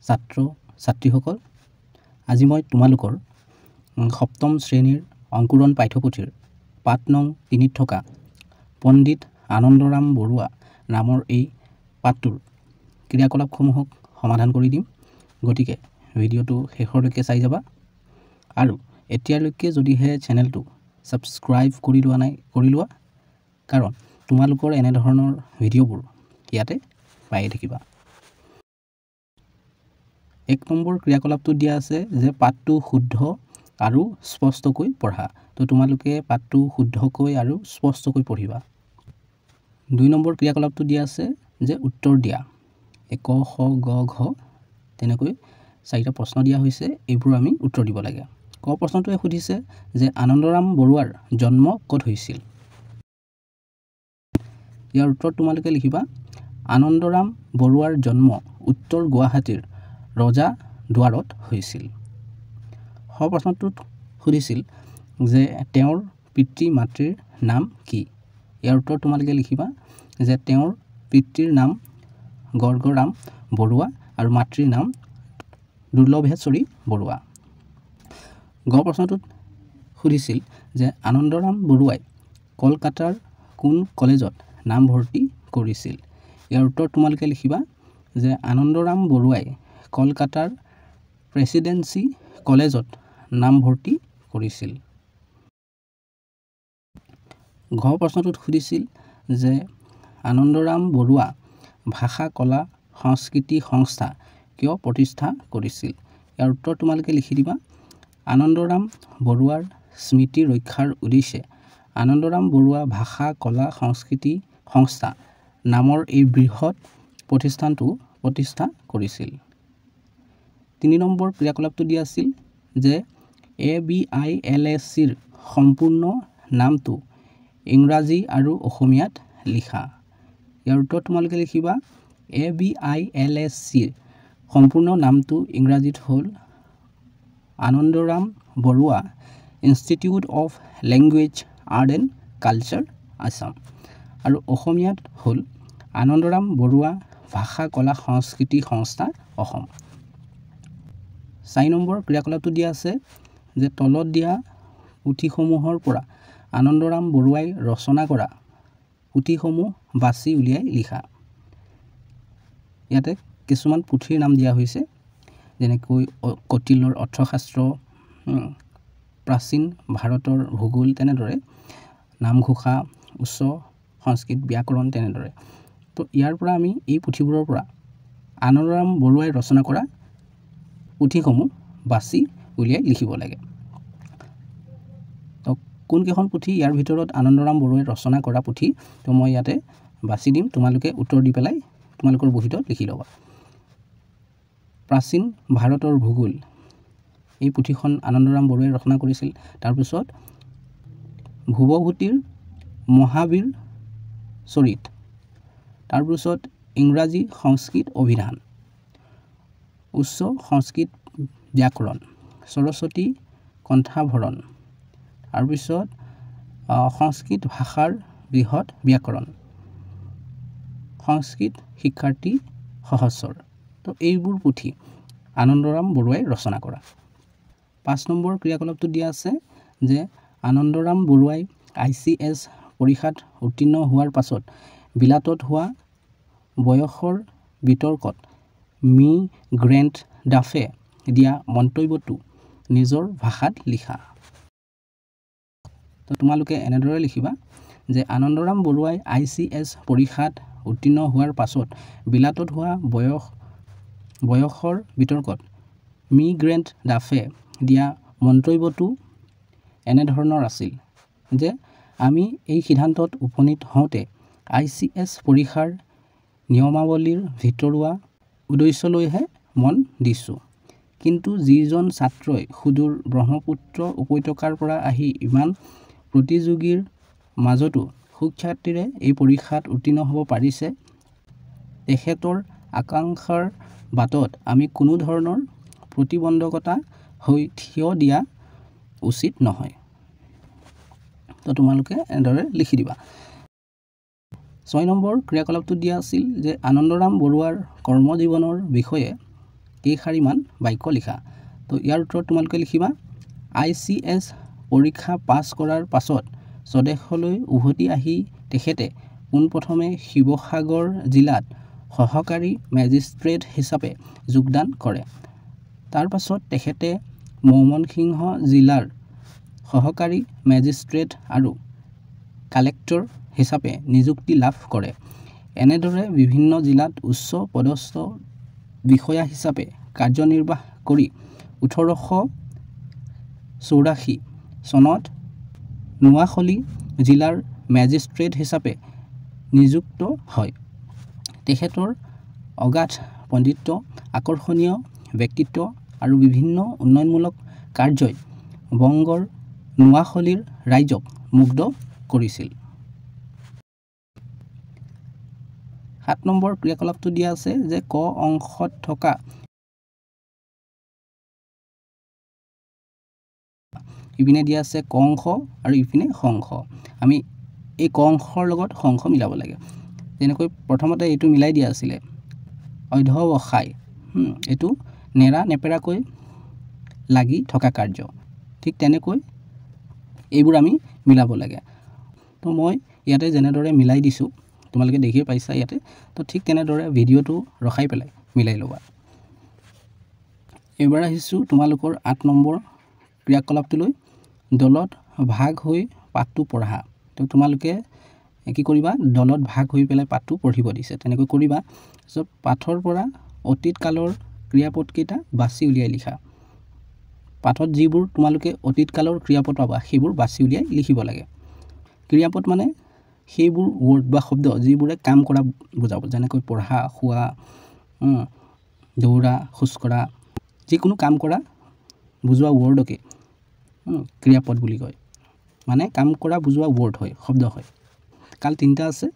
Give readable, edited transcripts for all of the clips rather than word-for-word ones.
ছাত্ৰ ছাত্ৰীসকল, আজি মই তোমালোকৰ সপ্তম শ্ৰেণীৰ অংকুৰণ পাঠ্যপুথিৰ পাঠ নং 3 থকা পণ্ডিত আনন্দৰাম বৰুৱা নামৰ এই পাঠটোৰ ক্ৰিয়াকলাপসমূহক সমাধান কৰি দিম। গতিকে ভিডিঅ'টো শেষলৈকে চাই যাবা। আৰু এতিয়ালৈকে যদিহে চেনেলটো ছাবস্ক্ৰাইব কৰি লোৱা, কাৰণ তোমালোকৰ এনেধৰণৰ ভিডিঅ'বোৰ ইয়াতে পাই থাকিবা। 1 নম্বৰ ক্ৰিয়াকলাপটো দিয়া আছে যে পাঠটো শুদ্ধ আৰু স্পষ্টকৈ পঢ়া। তো তোমালোকে পাঠটো শুদ্ধকৈ আৰু স্পষ্টকৈ পঢ়িবা। 2 নম্বৰ ক্ৰিয়াকলাপটো দিয়া আছে যে উত্তৰ দিয়া। ক, খ, গ, ঘ তেনেকৈ 4টা প্ৰশ্ন দিয়া হৈছে, এইবোৰ আমি উত্তৰ দিব লাগে। ক প্ৰশ্নটোৱে সুধিছে যে আনন্দৰাম বৰুৱাৰ জন্ম ক'ত হৈছিল। ইয়াৰ উত্তৰ তোমালোকে লিখিবা আনন্দৰাম বৰুৱাৰ জন্ম উত্তৰ গুৱাহাটীৰ ৰজা দুৱাৰত হৈছিল। খ প্ৰশ্নটোত সুধিছিল যে তেওঁৰ পিতৃ মাতৃৰ নাম কি। ইয়াৰ উত্তৰ তোমালোকে লিখিবা যে তেওঁৰ পিতৃৰ নাম গৰ্গৰাম বৰুৱা আৰু মাতৃৰ নাম দুৰ্লভেশ্বৰী বৰুৱা। গ প্ৰশ্নটোত সুধিছিল যে আনন্দৰাম বৰুৱাই কলকাতাৰ কোন কলেজত নামভৰ্তি কৰিছিল। ইয়াৰ উত্তৰ তোমালোকে লিখিবা যে আনন্দৰাম বৰুৱাই কলকাতাৰ প্ৰেচিডেন্সি কলেজত নামভৰ্তি কৰিছিল। ঘ প্ৰশ্নটোত সুধিছিল যে আনন্দৰাম বৰুৱা ভাষা কলা সংস্কৃতি সংস্থা কিয় প্ৰতিষ্ঠা কৰিছিল। ইয়াৰ উত্তৰ তোমালোকে লিখি দিবা আনন্দৰাম বৰুৱাৰ স্মৃতি ৰক্ষাৰ উদ্দেশ্যে আনন্দৰাম বৰুৱা ভাষা কলা সংস্কৃতি সংস্থা নামৰ এই বৃহৎ প্ৰতিষ্ঠানটো প্ৰতিষ্ঠা কৰিছিল। 3 নম্বৰ ক্ৰিয়াকলাপটো দিয়া আছিল যে ABILSCৰ সম্পূৰ্ণ নামটো ইংৰাজী আৰু অসমীয়াত লিখা। ইয়াৰ উত্তৰ তোমালোকে লিখিবা ABILSCৰ সম্পূৰ্ণ নামটো ইংৰাজীত হ'ল Anandaram Barua institute of language art and culture Assam আৰু অসমীয়াত হ'ল আনন্দৰাম বৰুৱা ভাষা কলা সংস্কৃতি সংস্থা অসম। 4 নম্বৰ ক্ৰিয়াকলাপটো দিয়া আছে যে তলত দিয়া পুথিসমূহৰ পৰা আনন্দৰাম বৰুৱাই ৰচনা কৰা পুথিসমূহ বাছি উলিয়াই লিখা। ইয়াতে কিছুমান পুথিৰ নাম দিয়া হৈছে, যেনেকৈ কৌটিল্যৰ অৰ্থশাস্ত্ৰ, প্ৰাচীন ভাৰতৰ ভূগোল, তেনেদৰে নামঘোষা, উচ্চ সংস্কৃত ব্যাকৰণ তেনেদৰে। তো ইয়াৰ পৰা আমি এই পুথিবোৰৰ পৰা আনন্দৰাম বৰুৱাই ৰচনা কৰা পুথিসমূহ বাছি উলিয়াই লিখিব লাগে। তো কোনকেইখন পুথি ইয়াৰ ভিতৰত আনন্দৰাম বৰুৱাই ৰচনা কৰা পুথি, তো মই ইয়াতে বাছি দিম, তোমালোকে উত্তৰ দি পেলাই তোমালোকৰ বহীত লিখি ল'বা। প্ৰাচীন ভাৰতৰ ভূগোল, এই পুথিখন আনন্দৰাম বৰুৱাই ৰচনা কৰিছিল। তাৰপিছত ভুৱভূতিৰ মহাবীৰ চৰিত, তাৰপিছত ইংৰাজী সংস্কৃত অভিধান, উচ্চ সংস্কৃত ব্যাকৰণ, সৰস্বতী কণ্ঠাভৰণ, তাৰপিছত সংস্কৃত ভাষাৰ বৃহৎ ব্যাকৰণ, সংস্কৃত শিক্ষাৰ্থী সহস্ৰ। তো এইবোৰ পুথি আনন্দৰাম বৰুৱাই ৰচনা কৰা। 5 নম্বৰ ক্ৰিয়াকলাপটো দিয়া আছে যে আনন্দৰাম বৰুৱাই ICS পৰীক্ষাত উত্তীৰ্ণ হোৱাৰ পাছত বিলাতত হোৱা বয়সৰ বিতৰ্কত মি গ্ৰেণ্ট ডাফে দিয়া মন্তব্যটো নিজৰ ভাষাত লিখা। তো তোমালোকে এনেদৰে লিখিবা যে আনন্দৰাম বৰুৱাই ICS পৰীক্ষাত উত্তীৰ্ণ হোৱাৰ পাছত বিলাতত হোৱা বয়সৰ বিতৰ্কত মি গ্ৰেণ্ট ডাফে দিয়া মন্তব্যটো এনেধৰণৰ আছিল যে আমি এই সিদ্ধান্তত উপনীত হওঁতে ICS পৰীক্ষাৰ নিয়মাৱলীৰ ভিতৰুৱা উদ্দেশ্যলৈহে মন দিছোঁ, কিন্তু যিজন ছাত্ৰই সুদূৰ ব্ৰহ্মপুত্ৰ উপত্যকাৰ পৰা আহি ইমান প্ৰতিযোগীৰ মাজতো সুখ্যাতিৰে এই পৰীক্ষাত উত্তীৰ্ণ হ'ব পাৰিছে, তেখেতৰ আকাংক্ষাৰ বাটত আমি কোনো ধৰণৰ প্ৰতিবন্ধকতা হৈ থিয় দিয়া উচিত নহয়। তো তোমালোকে এনেদৰে লিখি দিবা। 6 নম্বৰ ক্ৰিয়াকলাপটো দিয়া আছিল যে আনন্দৰাম বৰুৱাৰ কৰ্মজীৱনৰ বিষয়ে কেইশাৰীমান বাক্য লিখা। তো ইয়াৰ উত্তৰত তোমালোকে লিখিবা ICS পৰীক্ষা পাছ কৰাৰ পাছত স্বদেশলৈ উভতি আহি তেখেতে পোনপ্ৰথমে শিৱসাগৰ জিলাত সহকাৰী মেজিষ্ট্ৰেট হিচাপে যোগদান কৰে। তাৰ পাছত তেখেতে ময়মনসিংহ জিলাৰ সহকাৰী মেজিষ্ট্ৰেট আৰু কালেক্টৰ হিচাপে নিযুক্তি লাভ কৰে। এনেদৰে বিভিন্ন জিলাত উচ্চ পদস্থ বিষয়া হিচাপে কাৰ্যনিৰ্বাহ কৰি 1884 চনত নোয়াখালী জিলাৰ মেজিষ্ট্ৰেট হিচাপে নিযুক্ত হয়। তেখেতৰ অগাধ পণ্ডিত্য, আকৰ্ষণীয় ব্যক্তিত্ব আৰু বিভিন্ন উন্নয়নমূলক কাৰ্যই বংগৰ নোয়াখালীৰ ৰাইজক মুগ্ধ কৰিছিল। 7 নম্বৰ ক্ৰিয়াকলাপটো দিয়া আছে যে ক অংশত থকা ইপিনে দিয়া আছে ক অংশ আৰু ইপিনে খ অংশ। আমি এই ক অংশৰ লগত খ অংশ মিলাব লাগে। যেনেকৈ প্ৰথমতে এইটো মিলাই দিয়া আছিলে অধ্যৱসায়, এইটো নেৰা নেপেৰাকৈ লাগি থকা কাৰ্য। ঠিক তেনেকৈ এইবোৰ আমি মিলাব লাগে। তো মই ইয়াতে যেনেদৰে মিলাই দিছোঁ তোমালোকে দেখিয়ে পাইছা ইয়াতে। তো ঠিক তেনেদৰে ভিডিঅ'টো ৰখাই পেলাই মিলাই ল'বা। এইবাৰ আহিছোঁ তোমালোকৰ 8 নম্বৰ ক্ৰিয়াকলাপটোলৈ, দলত ভাগ হৈ পাঠটো পঢ়া। তো তোমালোকে কি কৰিবা, দলত ভাগ হৈ পেলাই পাঠটো পঢ়িব দিছে, তেনেকৈ কৰিবা। তাৰপিছত পাঠৰ পৰা অতীত কালৰ ক্ৰিয়াপদকেইটা বাছি উলিয়াই লিখা। পাঠত যিবোৰ তোমালোকে অতীত কালৰ ক্ৰিয়াপদ পাবা সেইবোৰ বাছি উলিয়াই লিখিব লাগে। ক্ৰিয়াপদ মানে সেইবোৰ ৱৰ্ড বা শব্দ যিবোৰে কাম কৰা বুজাব, যেনেকৈ পঢ়া, খোৱা, দৌৰা, খোজকঢ়া, যিকোনো কাম কৰা বুজোৱা ৱৰ্ডকে ক্ৰিয়াপদ বুলি কয়। মানে কাম কৰা বুজোৱা ৱৰ্ড হয়, শব্দ হয়। কাল 3টা আছে,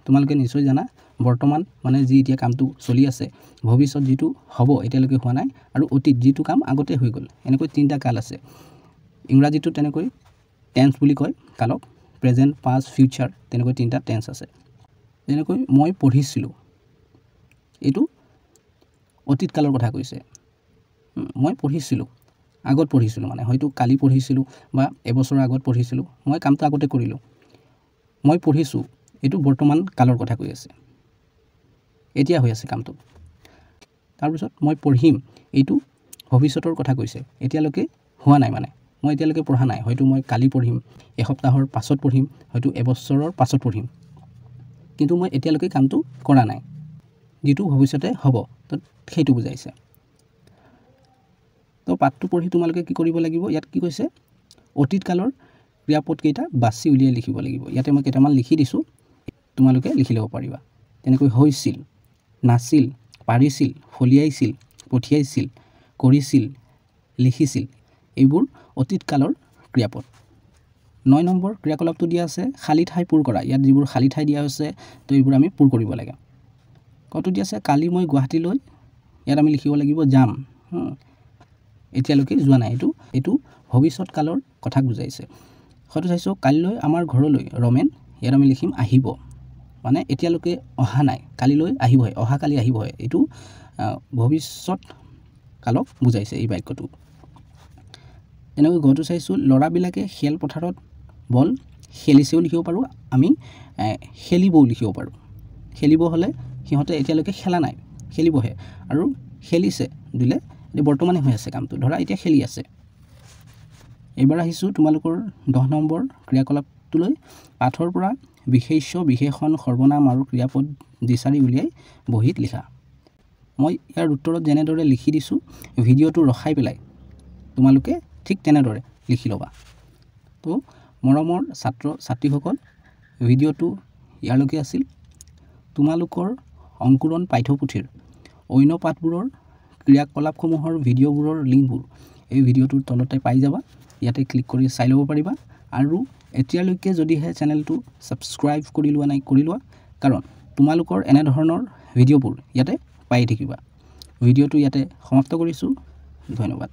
তোমালোকে নিশ্চয় জানা। বৰ্তমান মানে যি এতিয়া কামটো চলি আছে, ভৱিষ্যত যিটো হ'ব এতিয়ালৈকে হোৱা নাই, আৰু অতীত যিটো কাম আগতে হৈ গ'ল। এনেকৈ 3টা কাল আছে। ইংৰাজীটো তেনেকৈ টেন্স বুলি কয় কালক, প্ৰেজেণ্ট, পাষ্ট, ফিউচাৰ, তেনেকৈ 3টা টেন্স আছে। যেনেকৈ মই পঢ়িছিলোঁ, এইটো অতীত কালৰ কথা কৈছে। মই পঢ়িছিলোঁ, আগত পঢ়িছিলোঁ, মানে হয়তো কালি পঢ়িছিলোঁ বা এবছৰৰ আগত পঢ়িছিলোঁ, মই কামটো আগতে কৰিলোঁ। মই পঢ়িছোঁ, এইটো বৰ্তমান কালৰ কথা কৈ আছে, এতিয়া হৈ আছে কামটো। তাৰপিছত মই পঢ়িম, এইটো ভৱিষ্যতৰ কথা কৈছে, এতিয়ালৈকে হোৱা নাই। মানে মই এতিয়ালৈকে পঢ়া নাই, হয়তো মই কালি পঢ়িম, এসপ্তাহৰ পাছত পঢ়িম, হয়তো এবছৰৰ পাছত পঢ়িম, কিন্তু মই এতিয়ালৈকে কামটো কৰা নাই, যিটো ভৱিষ্যতে হ'ব। তো সেইটো বুজাইছে। তো পাঠটো পঢ়ি তোমালোকে কি কৰিব লাগিব, ইয়াত কি কৈছে, অতীত কালৰ ক্ৰিয়াপদকেইটা বাছি উলিয়াই লিখিব লাগিব। ইয়াতে মই কেইটামান লিখি দিছোঁ, তোমালোকে লিখি ল'ব পাৰিবা। তেনেকৈ হৈছিল, নাছিল, পাৰিছিল, ফলিয়াইছিল, পঠিয়াইছিল, কৰিছিল, লিখিছিল, এইবোৰ অতীত কালৰ ক্ৰিয়াপদ। 9 নম্বৰ ক্ৰিয়াকলাপটো দিয়া আছে খালী ঠাই পূৰ কৰা। ইয়াত যিবোৰ খালী ঠাই দিয়া হৈছে তো এইবোৰ আমি পূৰ কৰিব লাগে। কতো দিয়া আছে কালি মই গুৱাহাটীলৈ, ইয়াত আমি লিখিব লাগিব যাম। এতিয়ালৈকে যোৱা নাই, এইটো ভৱিষ্যত কালৰ কথাক বুজাইছে। হয়তো চাইছোঁ কালিলৈ আমাৰ ঘৰলৈ ৰমেন, ইয়াত আমি লিখিম আহিব, মানে এতিয়ালৈকে অহা নাই, কালিলৈ আহিবহে, অহাকালি আহিবহে, এইটো ভৱিষ্যত কালক বুজাইছে এই বাক্যটো। এনেকৈ ঘৰটো চাইছোঁ ল'ৰাবিলাকে খেলপথাৰত বল খেলিছেও লিখিব পাৰোঁ, আমি খেলিবও লিখিব পাৰোঁ। খেলিব হ'লে সিহঁতে এতিয়ালৈকে খেলা নাই, খেলিবহে, আৰু খেলিছে দিলে এতিয়া বৰ্তমানে হৈ আছে কামটো, ধৰা এতিয়া খেলি আছে। এইবাৰ আহিছোঁ তোমালোকৰ 10 নম্বৰ ক্ৰিয়াকলাপটোলৈ, পাঠৰ পৰা বিশেষ্য, বিশেষণ, সৰ্বনাম আৰু ক্ৰিয়াপদ বিচাৰি উলিয়াই বহীত লিখা। মই ইয়াৰ উত্তৰত যেনেদৰে লিখি দিছোঁ, ভিডিঅ'টো ৰখাই পেলাই তোমালোকে ঠিক তেনেদৰে লিখি ল'বা। তো মৰমৰ ছাত্ৰ ছাত্ৰীসকল, ভিডিঅ'টো ইয়ালৈকে আছিল। তোমালোকৰ অংকুৰণ পাঠ্যপুথিৰ অন্য পাঠবোৰৰ ক্ৰিয়াকলাপসমূহৰ ভিডিঅ'বোৰৰ লিংকবোৰ এই ভিডিঅ'টোৰ তলতে পাই যাবা, ইয়াতে ক্লিক কৰি চাই ল'ব পাৰিবা। আৰু এতিয়ালৈকে যদিহে চেনেলটো ছাবস্ক্ৰাইব কৰি লোৱা নাই, কৰি লোৱা, কাৰণ তোমালোকৰ এনেধৰণৰ ভিডিঅ'বোৰ ইয়াতে পাই থাকিবা। ভিডিঅ'টো ইয়াতে সমাপ্ত কৰিছোঁ, ধন্যবাদ।